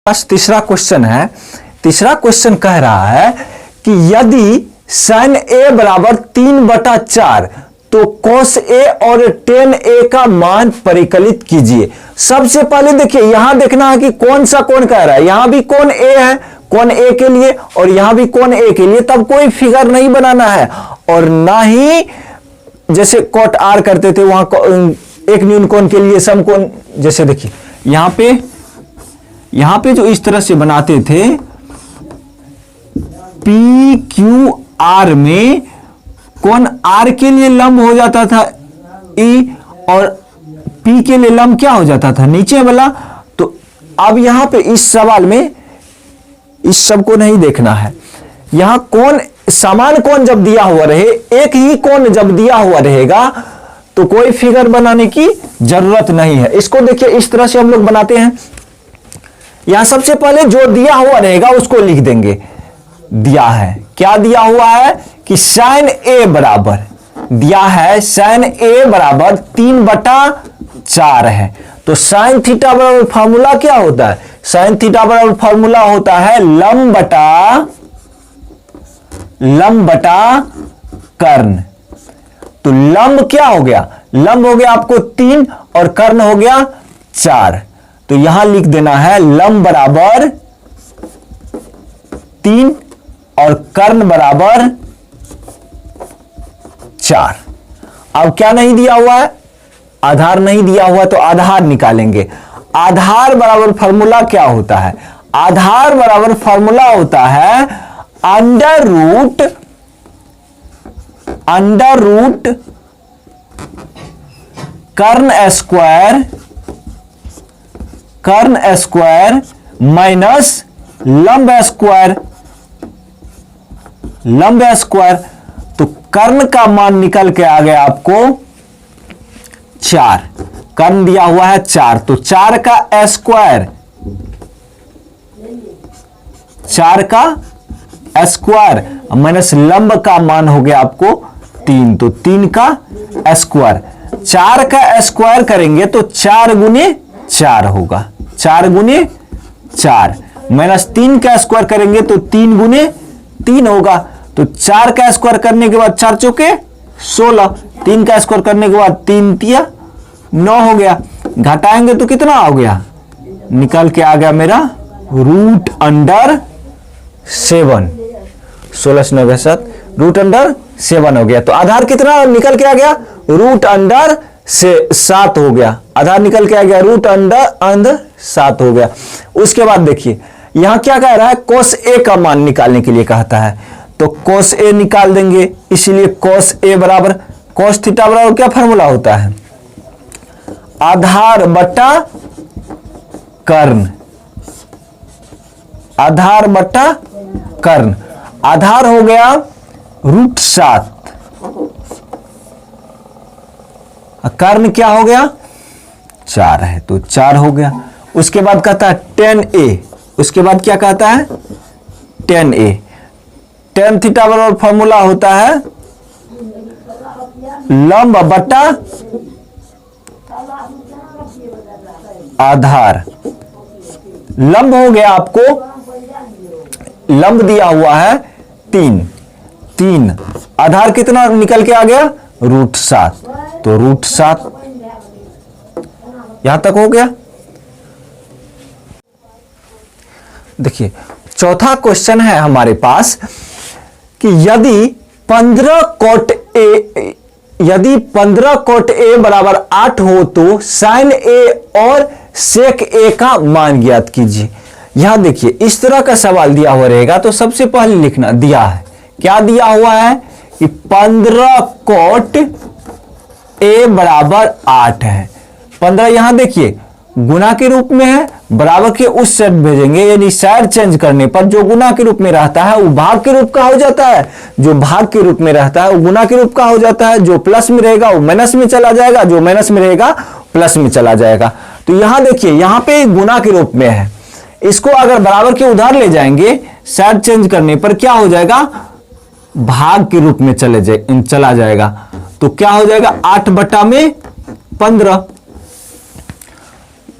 पास तीसरा क्वेश्चन है। तीसरा क्वेश्चन कह रहा है कि यदि sin a बराबर 3/4 तो cos a और tan a का मान परिकलित कीजिए। सबसे पहले देखिए, यहां देखना है कि कौन सा कोण कह रहा है। यहां भी कोण a है, कोण a के लिए, और यहां भी कोण a के लिए, तब कोई फिगर नहीं बनाना है और ना ही जैसे cot r करते थे वहां एक न्यून कोण के लिए समकोण। जैसे देखिए यहां पे जो इस तरह से बनाते थे पी क्यू आर में कोण आर के लिए लंब हो जाता था ई और पी के लिए लंब क्या हो जाता था नीचे वाला। तो अब यहां पे इस सवाल में इस सब को नहीं देखना है। यहां कोण समान कोण जब दिया हुआ रहे, एक ही कोण जब दिया हुआ रहेगा तो कोई फिगर बनाने की जरूरत नहीं है। इसको देखिए इस तरह से हम लोग बनाते हैं। यहां सबसे पहले जो दिया हुआ रहेगा उसको लिख देंगे। दिया है, क्या दिया हुआ है कि sin a बराबर दिया है, sin a बराबर 3/4 है। तो sin थीटा बराबर फॉर्मूला क्या होता है? sin थीटा बराबर फॉर्मूला होता है लंब बटा कर्ण। तो लंब क्या हो गया? लंब हो गया आपको 3 और कर्ण हो गया 4। तो यहां लिख देना है लंब बराबर 3 और कर्ण बराबर 4। अब क्या नहीं दिया हुआ है? आधार नहीं दिया हुआ, तो आधार निकालेंगे। आधार बराबर फॉर्मूला क्या होता है? आधार बराबर फॉर्मूला होता है अंडर रूट कर्ण स्क्वायर माइनस लंब स्क्वायर। तो कर्ण का मान निकल के आ गया आपको 4। कर्ण दिया हुआ है 4, तो 4 का स्क्वायर, 4 का स्क्वायर माइनस लंब का मान हो गया आपको 3, तो 3 का स्क्वायर। 4 का स्क्वायर करेंगे तो 4 गुने 4 होगा, 4 गुने 4 माइनस 3 का स्क्वायर करेंगे तो 3 गुने 3 होगा। तो 4 का स्क्वायर करने के बाद 4 चौके 16, 3 का स्क्वायर करने के बाद 3 तिया 9 हो गया। घटाएंगे तो कितना हो गया? निकल के आ गया मेरा रूट अंडर 7। 16 9 के साथ रूट अंडर 7 हो गया। तो आधार कितना निकल के आ गया? रूट अंडर से 7 हो गया। आधार निकल के आ गया रूट अंडर 7 हो गया। उसके बाद देखिए यहां क्या कह रहा है? cos a का मान निकालने के लिए कहता है, तो cos a निकाल देंगे। इसलिए cos a बराबर cos थीटा बराबर क्या फॉर्मूला होता है? आधार बटा कर्ण। आधार बटा कर्ण। आधार हो गया रूट 7, कर्ण क्या हो गया? 4 है, तो 4 हो गया। उसके बाद कहता है tan a। उसके बाद क्या कहता है? tan a। tan थीटा बराबर फॉर्मूला होता है लंब बटा आधार। लंब हो गया आपको, लंब दिया हुआ है 3। आधार कितना निकल के आ गया? रूट 7, तो रूट 7 यहां तक हो गया। देखिए चौथा क्वेश्चन है हमारे पास कि यदि 15 cot a बराबर 8 हो तो sin a और sec a का मान ज्ञात कीजिए। यहां देखिए इस तरह का सवाल दिया हुआ रहेगा तो सबसे पहले लिखना दिया है, क्या दिया हुआ है कि 15 cot a बराबर 8 है। 15 यहां देखिए गुना के रूप में है, बराबर के उस साइड भेजेंगे, यानी साइड चेंज करने पर जो गुना के रूप में रहता है वो भाग के रूप का हो जाता है, जो भाग के रूप में रहता है वो गुना के रूप का हो जाता है, जो प्लस में रहेगा वो माइनस में चला जाएगा, जो माइनस में रहेगा प्लस में चला जाएगा। तो यहां देखिए यहां पे गुना के रूप में है, इसको अगर बराबर के उधर ले जाएंगे साइड चेंज करने पर क्या हो जाएगा? भाग के रूप में चला जाएगा। तो क्या हो जाएगा? 8/15।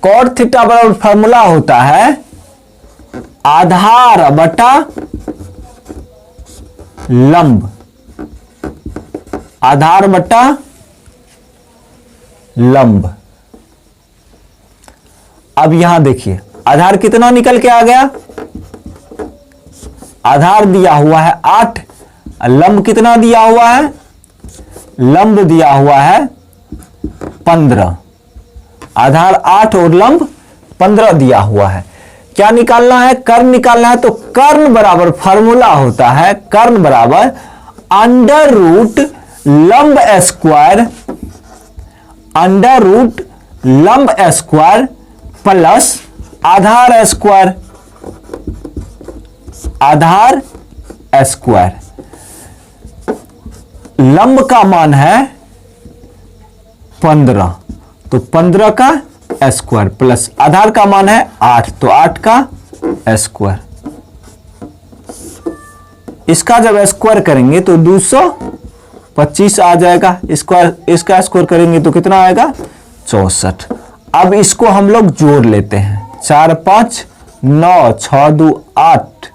कॉट थीटा बराबर फॉर्मूला होता है आधार बटा लंब, आधार बटा लंब। अब यहां देखिए आधार कितना निकल के आ गया, आधार दिया हुआ है 8, लंब कितना दिया हुआ है, लंब दिया हुआ है 15, आधार 8 और लंब 15 दिया हुआ है। क्या निकालना है, कर्ण निकालना है। तो कर्ण बराबर फॉर्मूला होता है, कर्ण बराबर अंडर रूट लंब स्क्वायर, अंडर रूट लंब स्क्वायर प्लस आधार स्क्वायर, आधार स्क्वायर। लंब का मान है 15, तो 15 का स्क्वायर प्लस आधार का मान है 8, तो 8 का स्क्वायर। इसका जब स्क्वायर करेंगे तो 225 आ जाएगा, स्क्वायर इसका स्क्वायर करेंगे तो कितना आएगा 64। अब इसको हम लोग जोड़ लेते हैं, 4 5 9 6 2 8,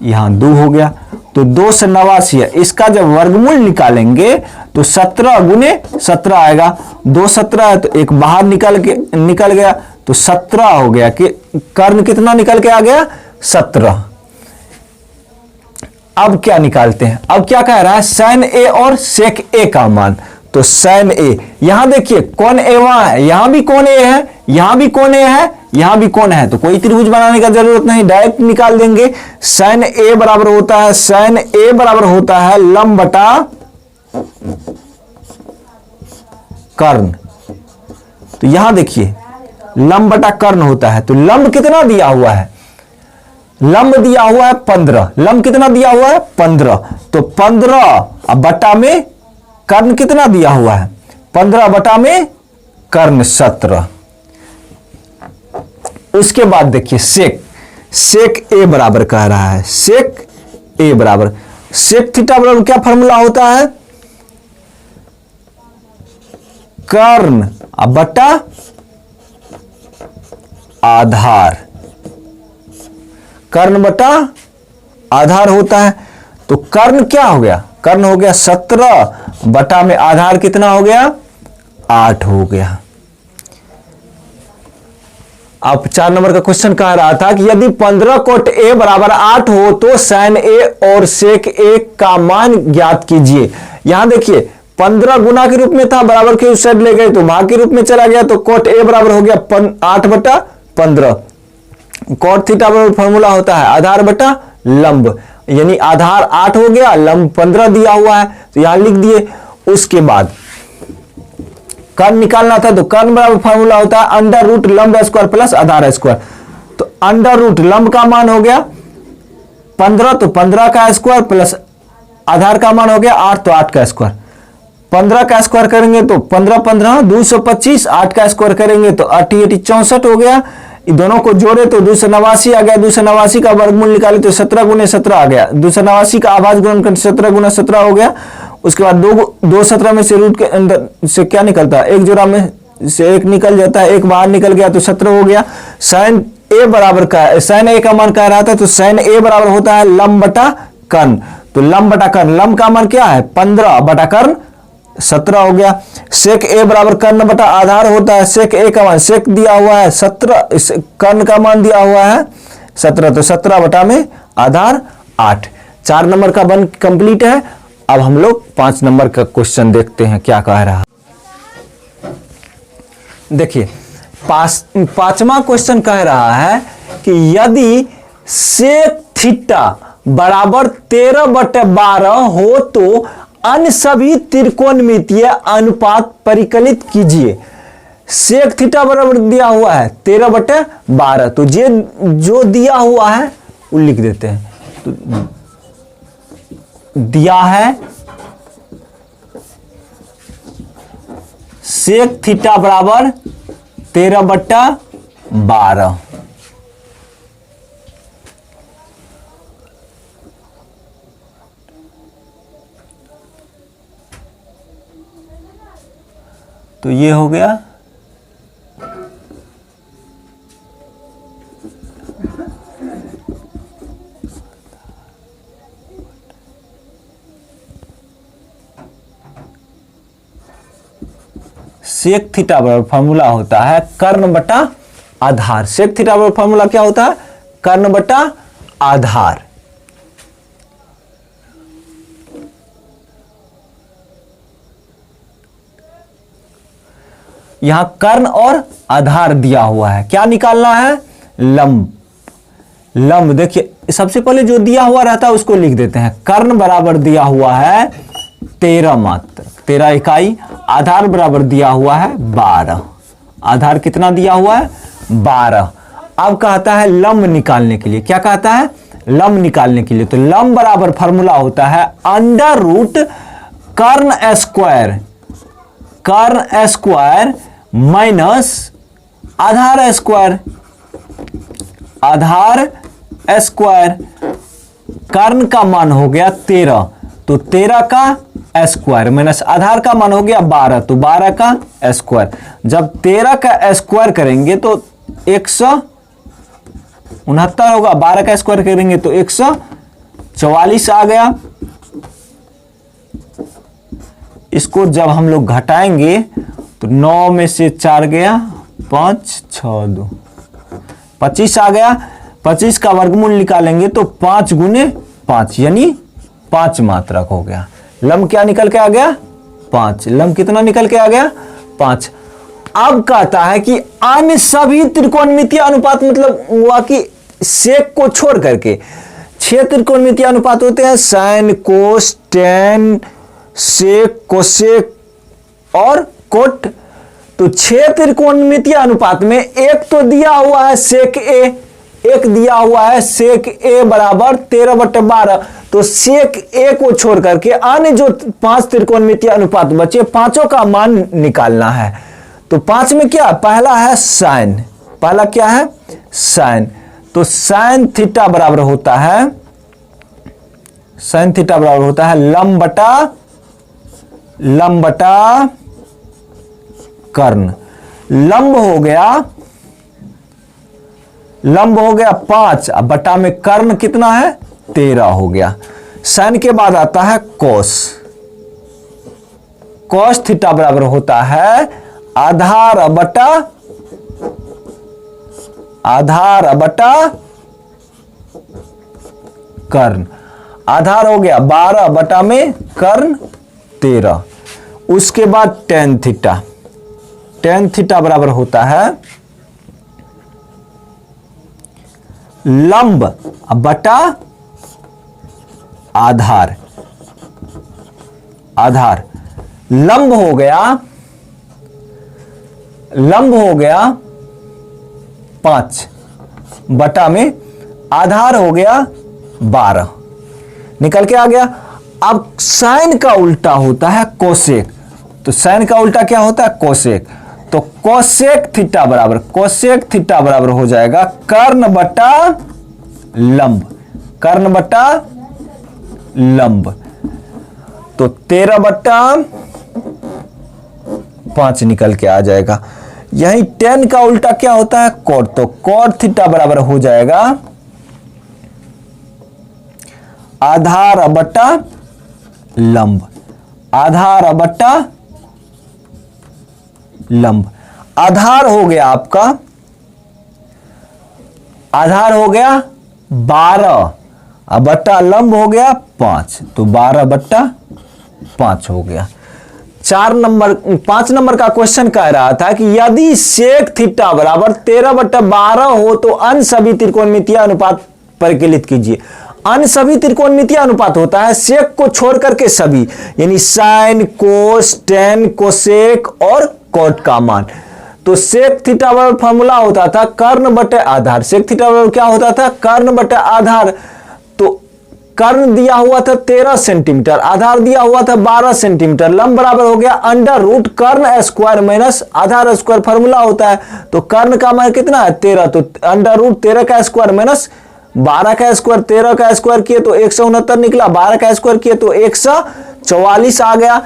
यहां 2 हो गया, तो 2 से 89 है। इसका जब वर्गमूल निकालेंगे तो 17 गुने 17 आएगा, 2 17 है तो एक बाहर निकल गया, तो 17 हो गया। कि कर्ण कितना निकल के आ गया 17। अब क्या निकालते हैं, अब क्या कह रहा है, sin A और sec A का मान। तो sin A, यहां देखिए कौन A वहां है, यहां भी कौन A है, यहां भी कौन A है, यहां भी कौन है, तो कोई त्रिभुज बनाने का जरूरत नहीं, डायरेक्ट निकाल देंगे। sin A बराबर होता है, sin A बराबर होता है लंब बटा कर्ण। तो यहां देखिए लंब बटा कर्ण होता है, तो लंब कितना दिया हुआ है, लंब दिया हुआ है 15, लंब कितना दिया हुआ है 15, तो 15 बटा में कर्ण कितना दिया हुआ है, 15 बटा में कर्ण 17। उसके बाद देखिए सेक ए बराबर कह रहा है, सेक ए बराबर, सेक थीटा बराबर क्या फॉर्मूला होता है, कर्ण बटा आधार, कर्ण बटा आधार होता है। तो कर्ण क्या हो गया, कर्ण हो गया 17 बटा में आधार कितना हो गया 8 हो गया। अब 4 नंबर का क्वेश्चन कह रहा था कि यदि 15 कोट ए बराबर 8 हो तो साइन ए और सेक ए का मान ज्ञात कीजिए। यहां देखिए 15 गुना के रूप में था, बराबर के उस साइड ले गए तो भाग के रूप में चला गया, तो कोट ए बराबर हो गया 8 बटा 15। कोट थीटा बराबर फॉर्मूला होता है आधार बटा लंब, यानी आधार 8 हो गया, लंब 15 दिया हुआ है, तो यहां लिख दिए। उसके बाद कर्ण निकालना था, तो कर्ण बराबर फॉर्मूला होता है अंडर रूट लंब स्क्वायर प्लस आधार स्क्वायर। तो अंडर रूट लंब का मान हो गया 15, तो 15 का स्क्वायर प्लस आधार का मान हो गया 8, तो 8 का स्क्वायर। 15 का स्क्वायर करेंगे तो 15 15 225, 8 का स्क्वायर करेंगे तो 8 8 64 हो गया। दोनों को जोड़े तो 289 आ गया, 289 का वर्गमूल निकाले तो 17 गुने 17 आ गया, 289 का आभाज्य गुणनखंड 17 गुना 17 हो गया। उसके बाद 2 17 में से रूट के अंदर से क्या निकलता है, एक जोड़ा में से एक निकल जाता है, एक बाहर निकल गया तो 17 हो गया। साइन ए बराबर का, साइन ए का मान कह रहा था, तो साइन ए बराबर होता है लंब बटा कर्ण। तो लंब बटा कर्ण, लंब का मान क्या है 15 बटा कर्ण 17 हो गया। सेक ए बराबर कर्ण बटा आधार होता है, सेक ए का मान, सेक दिया हुआ है 17, कर्ण का मान दिया हुआ है 17, तो 17 बटा में आधार 8। 4 नंबर का वन कंप्लीट है। अब हम लोग 5 नंबर का क्वेश्चन देखते हैं क्या कह रहा है। देखिए 5वां क्वेश्चन कह रहा है कि यदि सेक थीटा बराबर 13/12 हो तो अन्य सभी त्रिकोणमितीय अनुपात परिकलित कीजिए। सेक थीटा बराबर दिया हुआ है 13/12, तो ये जो दिया हुआ है वो लिख देते हैं। तो दिया है सेक थीटा बराबर 13/12, तो ये हो गया सेक थीटा बराबर फॉर्मूला होता है कर्ण बटा आधार। सेक थीटा बराबर फॉर्मूला क्या होता है? कर्ण बटा आधार। यहां कर्ण और आधार दिया हुआ है, क्या निकालना है? लंब। लंब देखिए सबसे पहले जो दिया हुआ रहता है उसको लिख देते हैं। कर्ण बराबर दिया हुआ है 13 मात्र 13 इकाई, आधार बराबर दिया हुआ है 12। आधार कितना दिया हुआ है? 12। अब कहता है लंब निकालने के लिए, क्या कहता है? लंब निकालने के लिए। तो लंब बराबर फॉर्मूला होता है अंडर रूट कर्ण स्क्वायर, कर्ण स्क्वायर माइनस आधार स्क्वायर, आधार स्क्वायर। कर्ण का मान हो गया 13, तो 13 का स्क्वायर माइनस आधार का मान हो गया 12, तो 12 का स्क्वायर। जब 13 का स्क्वायर करेंगे तो 169 होगा, 12 का स्क्वायर करेंगे तो 144 आ गया। इसको जब हम लोग घटाएंगे तो 9 में से 4 गया, 5 6 2 25 आ गया। 25 का वर्गमूल निकालेंगे तो 5 गुने 5 यानी 5 मात्रक हो गया। लंब क्या निकल के आ गया? 5। लंब कितना निकल के आ गया? 5। अब कहता है कि अन्य सभी त्रिकोणमितीय अनुपात, मतलब हुआ कि सेक को छोड़ करके 6 त्रिकोणमितीय अनुपात होते हैं, sine cos tan sec cosec और कोट। तो 6 त्रिकोणमितीय अनुपात में एक तो दिया हुआ है सेक ए, एक दिया हुआ है सेक ए बराबर 13/12। तो सेक ए को छोड़ करके अन्य जो 5 त्रिकोणमितीय अनुपात बचे, पांचों का मान निकालना है। तो 5 में क्या? पहला है साइन, पहला क्या है? साइन। तो साइन थीटा बराबर होता है, साइन थीटा बराबर होता है लंब बटा कर्ण। लंब हो गया 5, अब बटा में कर्ण कितना है? 13 हो गया। साइन के बाद आता है कोस। कोस थीटा बराबर होता है आधार बटा कर्ण। आधार हो गया 12 बटा में कर्ण 13। उसके बाद टेन थीटा, टेन थीटा बराबर होता है लंब बटा आधार। आधार लंब हो गया 5 बटा में आधार हो गया 12, निकल के आ गया। अब साइन का उल्टा होता है कोसेक, तो साइन का उल्टा क्या होता है? कोसेक। तो कोसेक थीटा बराबर हो जाएगा कर्ण बटा लंब, कर्ण बटा लंब। तो 13/5 निकल के आ जाएगा। यही टेन का उल्टा क्या होता है? कोट। तो कोट थीटा बराबर हो जाएगा आधार बटा लंब, आधार बटा लंब। आधार हो गया आपका, आधार हो गया 12 अब बट्टा लंब हो गया 5, तो 12/5 हो गया। 5 नंबर का क्वेश्चन कह रहा था कि यदि सेक थीटा बराबर 13/12 हो तो अन्य सभी त्रिकोणमितीय अनुपात परिकलित कीजिए। अन्य सभी त्रिकोणमितीय अनुपात होता है सेक को छोड़ करके सभी, यानी साइन कोस टेन कोसेक और कोट का मान। तो सेक थीटा बराबर फॉर्मूला होता था कर्ण बटे आधार। सेक थीटा बराबर क्या होता था? कर्ण बटे आधार। तो कर्ण दिया हुआ था 13 सेंटीमीटर, आधार दिया हुआ था 12 सेंटीमीटर। लंब बराबर हो गया अंडर रूट कर्ण स्क्वायर माइनस आधार स्क्वायर, फॉर्मूला होता है। तो कर्ण का मान कितना है? 13, तो अंडर रूट 13 का स्क्वायर माइनस 12 का स्क्वायर। 13 का स्क्वायर किए तो 169 निकला, 12 का स्क्वायर किए तो 144 आ गया।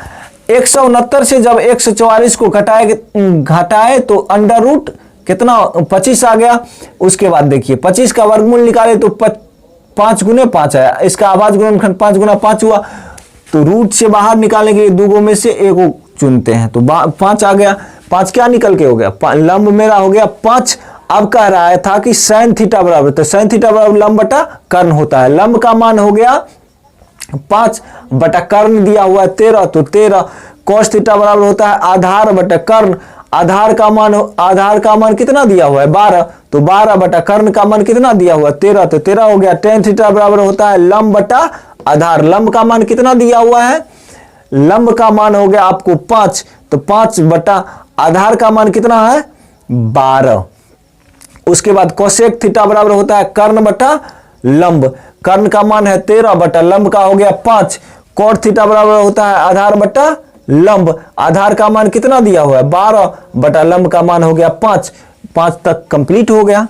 169 से जब 144 को घटाए तो अंडर रूट कितना? 25 आ गया। उसके बाद देखिए 25 का वर्गमूल निकाले तो 5 गुने 5 आया, इसका आवाज गुणनखंड 5 गुना 5 हुआ। तो रूट से बाहर निकालने के लिए 2 में से 1 को चुनते हैं तो 5 आ गया। 5 क्या निकल के हो गया, लंब मेरा हो गया 5। अब कह रहा था कि साइन थीटा बराबर, तो साइन थीटा बराबर लंब बटा कर्ण होता है। लंब का मान हो गया 5 बटा कर्ण दिया हुआ है 13, तो 13। कॉस थीटा बराबर होता है आधार बटा कर्ण, आधार का मान कितना दिया हुआ है 12, तो 12 बटा कर्ण का मान कितना दिया हुआ है 13, तो 13 हो गया। टेन थीटा बराबर होता है लंब बटा आधार, लंब का मान कितना दिया हुआ है, लंब का मान हो गया आपको 5, तो 5 बटा आधार का मान कितना है 12। उसके बाद कोसेक थीटा बराबर होता है कर्ण बटा लंब, कर्ण का मान है 13 बटा लंब का हो गया 5। कोट थीटा बराबर होता है आधार बटा लंब, आधार का मान कितना दिया हुआ है 12 बटा लंब का मान हो गया 5। 5 तक कंप्लीट हो गया।